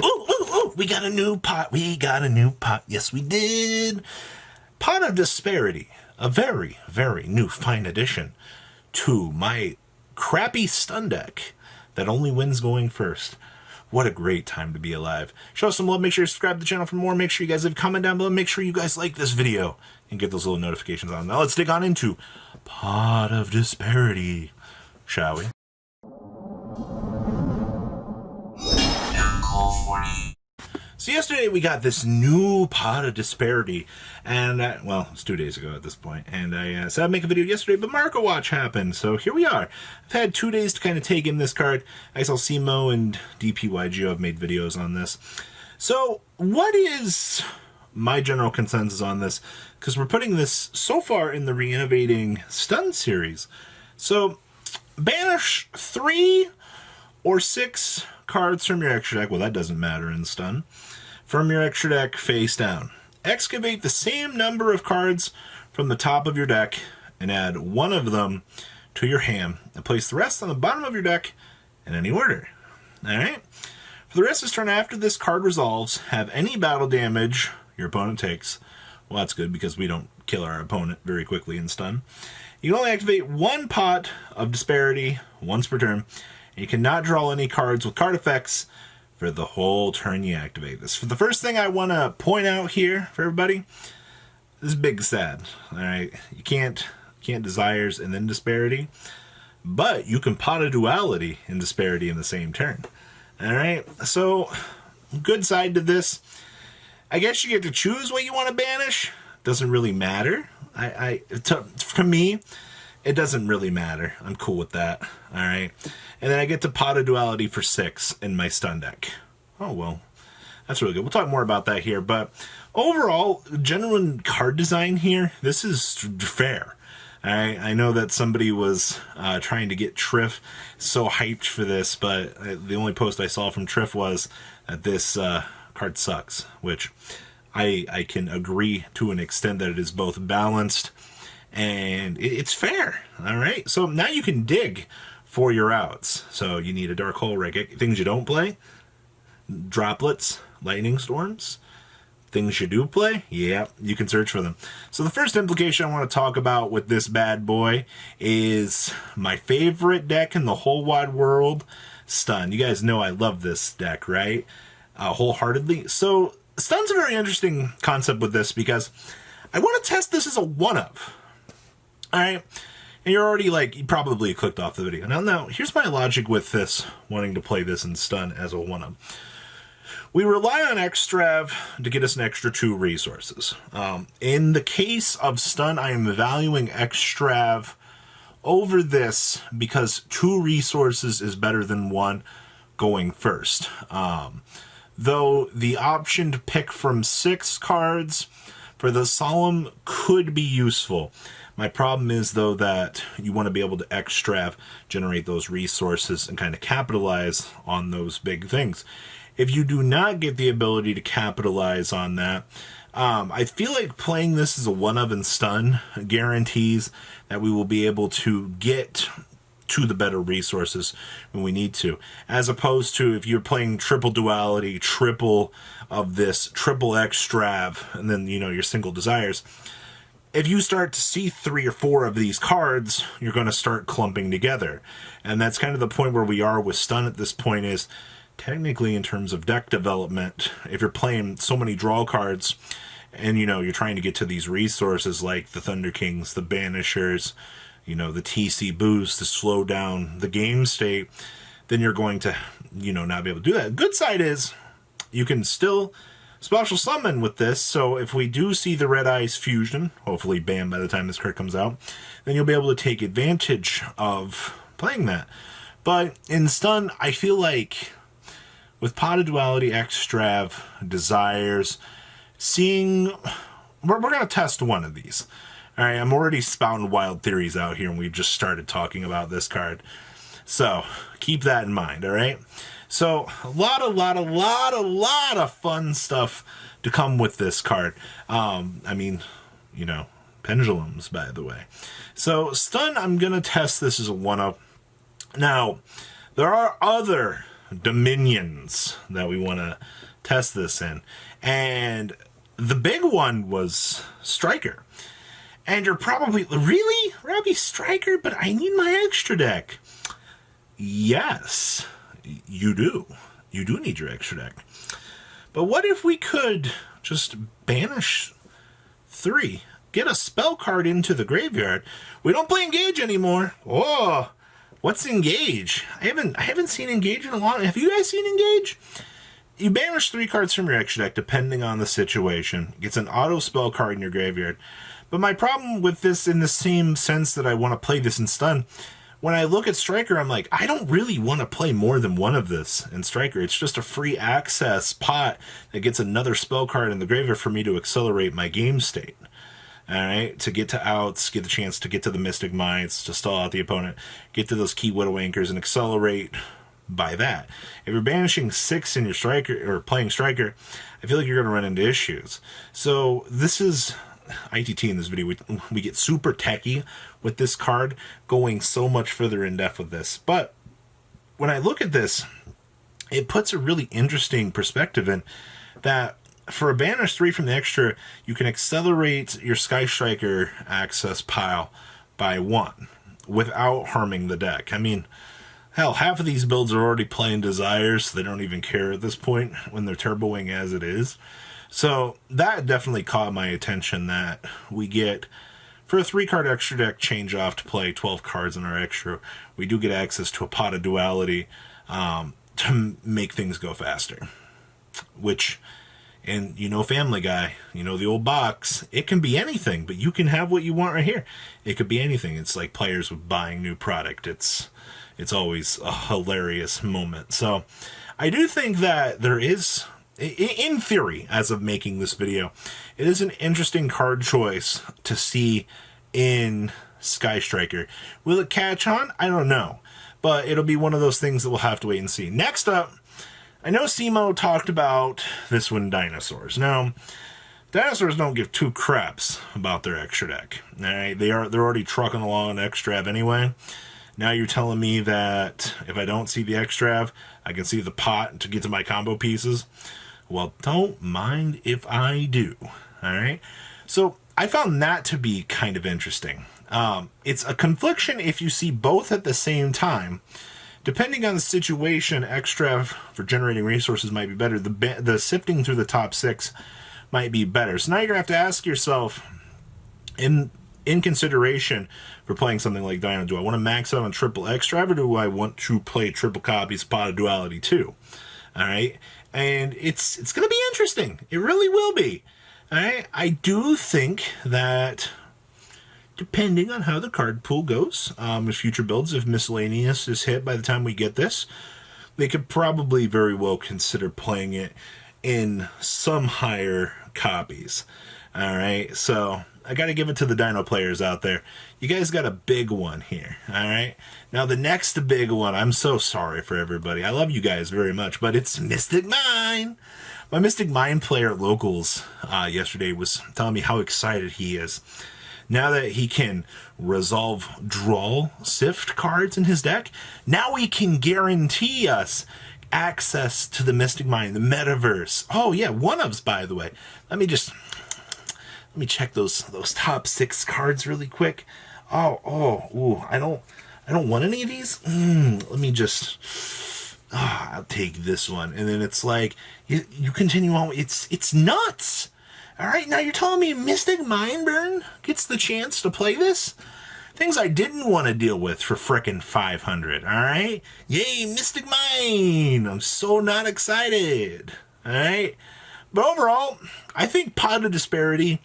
Ooh, ooh, ooh, we got a new pot. We got a new pot. Yes, we did. Pot of Disparity. A very, very new fine addition to my crappy stun deck that only wins going first. What a great time to be alive. Show us some love. Make sure you subscribe to the channel for more. Make sure you guys leave a comment down below. Make sure you guys like this video and get those little notifications on. Now let's dig on into Pot of Disparity, shall we? So yesterday we got this new Pot of Disparity, and well, it's 2 days ago at this point, and I said I'd make a video yesterday, but RAI-OH happened, so here we are. I've had 2 days to kind of take in this card. I saw CMO and DPYGO have made videos on this. So what is my general consensus on this? Because we're putting this so far in the Re-Innovating Stun series. So banish 3 or 6 cards from your extra deck. Well, that doesn't matter in Stun. From your extra deck face down. Excavate the same number of cards from the top of your deck and add one of them to your hand and place the rest on the bottom of your deck in any order. Alright? For the rest of this turn after this card resolves, have any battle damage your opponent takes. Well, that's good because we don't kill our opponent very quickly in Stun. You can only activate one Pot of Disparity once per turn. And you cannot draw any cards with card effects for the whole turn you activate this. For the first thing I want to point out here for everybody, this is big sad. Alright, you can't Desires and then Disparity, but you can Pot a Duality and Disparity in the same turn. Alright, so good side to this. I guess you get to choose what you want to banish. Doesn't really matter. For me, it doesn't really matter. I'm cool with that. Alright. And then I get to Pot a Duality for 6 in my stun deck. Oh, well. That's really good. We'll talk more about that here. But overall, general card design here, this is fair. I know that somebody was trying to get Triff so hyped for this, but the only post I saw from Triff was that this card sucks, which I can agree to an extent that it is both balanced and it's fair. All right, so now you can dig for your outs. So you need a Dark Hole Rig. Things you don't play: Droplets, Lightning Storms. Things you do play, yeah, you can search for them. So the first implication I want to talk about with this bad boy is my favorite deck in the whole wide world, Stun. You guys know I love this deck, right? Wholeheartedly. So Stun's a very interesting concept with this because I want to test this as a one-of. Alright, and you're already like, you probably clicked off the video. Now, here's my logic with this, wanting to play this in Stun as a one-of. We rely on Extrav to get us an extra 2 resources. In the case of Stun, I am valuing Extrav over this because 2 resources is better than 1 going first. Though the option to pick from 6 cards for the Solemn could be useful. My problem is, though, that you want to be able to Extrav, generate those resources, and kind of capitalize on those big things. If you do not get the ability to capitalize on that, I feel like playing this as a one-of in Stun guarantees that we will be able to get to the better resources when we need to. As opposed to if you're playing triple duality, triple of this, triple Extrav, and then, you know, your single Desires. If you start to see 3 or 4 of these cards, you're going to start clumping together. And that's kind of the point where we are with Stun at this point is, technically in terms of deck development, if you're playing so many draw cards and, you know, you're trying to get to these resources like the Thunder Kings, the Banishers, you know, the TC boost to slow down the game state, then you're going to, you know, not be able to do that. Good side is you can still special summon with this, so if we do see the Red Eyes Fusion, hopefully banned by the time this card comes out, then you'll be able to take advantage of playing that. But in Stun, I feel like with Pot of Duality, Extrav, Desires, seeing... We're going to test one of these. Alright, I'm already spouting wild theories out here, and we've just started talking about this card. So, keep that in mind, alright? So, a lot of fun stuff to come with this card. I mean, you know, pendulums, by the way. So, Stun, I'm going to test this as a one-up. Now, there are other dominions that we want to test this in. And the big one was Striker. And you're probably, really? Robbie, Striker? But I need my extra deck. Yes, you do. You do need your extra deck. But what if we could just banish 3? Get a spell card into the graveyard. We don't play Engage anymore. Oh, what's Engage? I haven't seen Engage in a long time. Have you guys seen Engage? You banish 3 cards from your extra deck, depending on the situation. It gets an auto spell card in your graveyard. But my problem with this, in the same sense that I want to play this in stun, when I look at Striker, I'm like, I don't really want to play more than one of this in Striker. It's just a free access pot that gets another spell card in the graveyard for me to accelerate my game state. Alright, to get to outs, get the chance to get to the Mystic Minds, to stall out the opponent, get to those key Widow Anchors, and accelerate by that. If you're banishing 6 in your Striker, or playing Striker, I feel like you're going to run into issues. So this is ITT in this video. We get super techy with this card, going so much further in depth with this. But when I look at this, it puts a really interesting perspective in that for a banish 3 from the extra, you can accelerate your Sky Striker access pile by 1 without harming the deck. I mean, hell, half of these builds are already playing Desires, so they don't even care at this point when they're turboing as it is. So that definitely caught my attention, that we get, for a 3-card extra deck change off to play 12 cards in our extra, we do get access to a pot of duality to make things go faster. Which, and you know Family Guy, you know the old box, it can be anything, but you can have what you want right here. It could be anything. It's like players with buying new product. It's always a hilarious moment. So I do think that there is, in theory, as of making this video, it is an interesting card choice to see in Sky Striker. Will it catch on? I don't know. But it'll be one of those things that we'll have to wait and see. Next up, I know Simo talked about this one, Dinosaurs. Now, dinosaurs don't give 2 craps about their extra deck. All right? They're already trucking along an extra anyway. Now you're telling me that if I don't see the extra, I can see the pot to get to my combo pieces. Well, don't mind if I do. All right? So I found that to be kind of interesting. It's a confliction if you see both at the same time. Depending on the situation, extra for generating resources might be better. The sifting through the top 6 might be better. So now you're going to have to ask yourself, in consideration for playing something like Dino, do I want to max out on triple extra, or do I want to play triple copies of Pot of Duality too? All right, and it's going to be interesting. It really will be. All right, I do think that depending on how the card pool goes, with future builds, if Miscellaneous is hit by the time we get this, they could probably very well consider playing it in some higher copies. All right, so I got to give it to the Dino players out there. You guys got a big one here, all right? Now, the next big one, I'm so sorry for everybody. I love you guys very much, but it's Mystic Mine. My Mystic Mine player at Locals yesterday was telling me how excited he is. Now that he can resolve draw sift cards in his deck, now he can guarantee us access to the Mystic Mine, the metaverse. Oh yeah, one-ofs, by the way. Let me check those top 6 cards really quick. Ooh, I don't want any of these. Let me just, I'll take this one. And then it's like, you continue on. It's nuts. All right, now you're telling me Mystic Mindburn gets the chance to play this? Things I didn't want to deal with for frickin' 500, all right? Yay, Mystic Mine! I'm so not excited, all right? But overall, I think Pot of Disparity,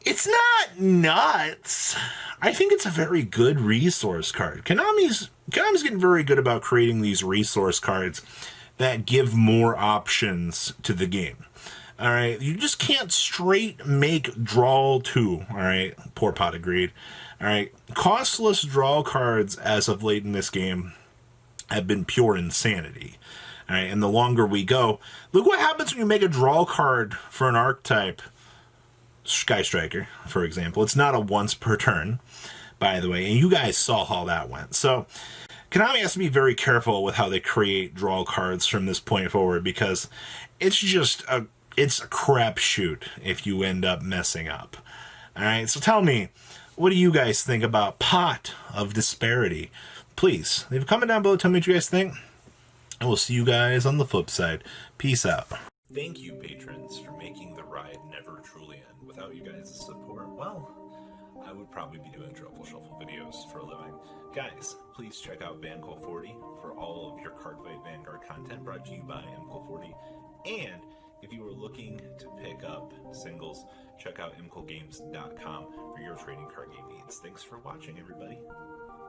it's not nuts. I think it's a very good resource card. Konami's getting very good about creating these resource cards that give more options to the game. All right, you just can't straight make draw 2. All right, poor Pot agreed. All right, costless draw cards as of late in this game have been pure insanity. All right, and the longer we go, look what happens when you make a draw card for an archetype. Sky Striker, for example. It's not a once per turn, by the way, and you guys saw how that went. So Konami has to be very careful with how they create draw cards from this point forward, because it's just it's a crapshoot if you end up messing up. Alright, so tell me, what do you guys think about Pot of Disparity? Please, leave a comment down below, tell me what you guys think, and we'll see you guys on the flip side. Peace out. Thank you, patrons, for making the ride never truly end. Without you guys' support, well, I would probably be doing Truffle Shuffle videos for a living. Guys, please check out VanCool40 for all of your Cardfight Vanguard content brought to you by MCool40. And if you are looking to pick up singles, check out mcoolgames.com for your trading card game needs. Thanks for watching, everybody.